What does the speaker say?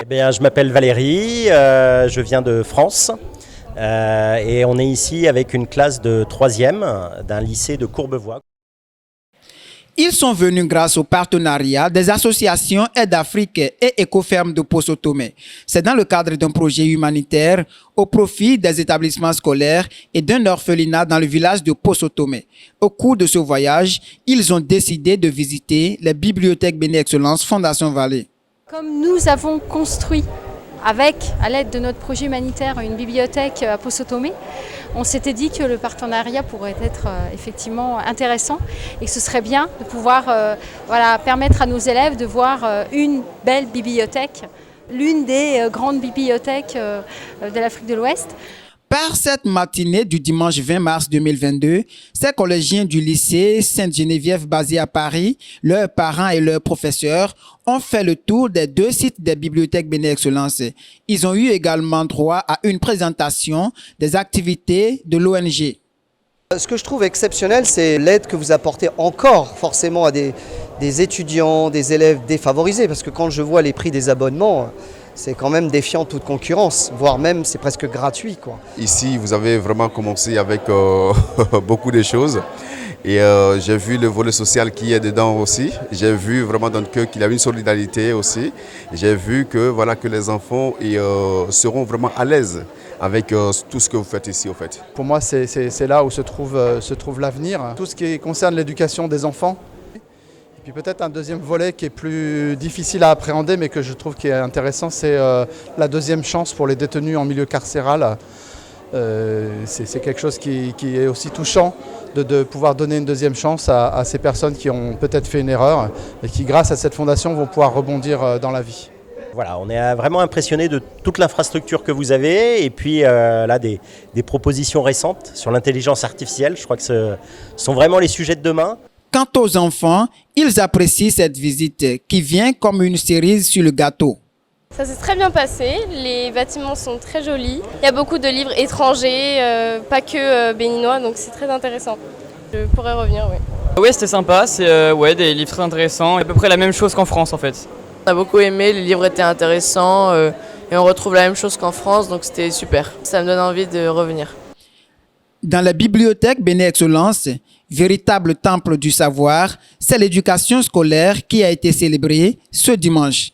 Bien, je m'appelle Valérie, je viens de France et on est ici avec une classe de 3e d'un lycée de Courbevoie. Ils sont venus grâce au partenariat des associations Aide Afrique et Écoferme de Poso-Tomé. C'est dans le cadre d'un projet humanitaire au profit des établissements scolaires et d'un orphelinat dans le village de Poso-Tomé. Au cours de ce voyage, ils ont décidé de visiter les bibliothèques Béné Excellence Fondation Vallée. Comme nous avons construit à l'aide de notre projet humanitaire, une bibliothèque à Poso-Tomé, on s'était dit que le partenariat pourrait être effectivement intéressant et que ce serait bien de pouvoir permettre à nos élèves de voir une belle bibliothèque, l'une des grandes bibliothèques de l'Afrique de l'Ouest. Par cette matinée du dimanche 20 mars 2022, ces collégiens du lycée Sainte-Geneviève basé à Paris, leurs parents et leurs professeurs ont fait le tour des 2 sites des bibliothèques Béné Excellence. Ils ont eu également droit à une présentation des activités de l'ONG. Ce que je trouve exceptionnel, c'est l'aide que vous apportez encore forcément à des étudiants, des élèves défavorisés, parce que quand je vois les prix des abonnements, c'est quand même défiant toute concurrence, voire même c'est presque gratuit, quoi. Ici, vous avez vraiment commencé avec beaucoup de choses. Et j'ai vu le volet social qui est dedans aussi. J'ai vu vraiment dans le cœur qu'il y a une solidarité aussi. J'ai vu que, voilà, que les enfants seront vraiment à l'aise avec tout ce que vous faites ici, au fait. Pour moi, c'est là où se trouve l'avenir. Tout ce qui concerne l'éducation des enfants. Et puis peut-être un deuxième volet qui est plus difficile à appréhender, mais que je trouve qui est intéressant, c'est la deuxième chance pour les détenus en milieu carcéral. C'est quelque chose qui est aussi touchant de pouvoir donner une deuxième chance à ces personnes qui ont peut-être fait une erreur et qui, grâce à cette fondation, vont pouvoir rebondir dans la vie. Voilà, on est vraiment impressionné de toute l'infrastructure que vous avez et puis là des propositions récentes sur l'intelligence artificielle. Je crois que ce sont vraiment les sujets de demain. Quant aux enfants, ils apprécient cette visite qui vient comme une cerise sur le gâteau. Ça s'est très bien passé, les bâtiments sont très jolis. Il y a beaucoup de livres étrangers, pas que béninois, donc c'est très intéressant. Je pourrais revenir, oui. Oui, c'était sympa, c'est des livres très intéressants, à peu près la même chose qu'en France en fait. On a beaucoup aimé, les livres étaient intéressants et on retrouve la même chose qu'en France, donc c'était super. Ça me donne envie de revenir. Dans la bibliothèque Béné Excellence, véritable temple du savoir, c'est l'éducation scolaire qui a été célébrée ce dimanche.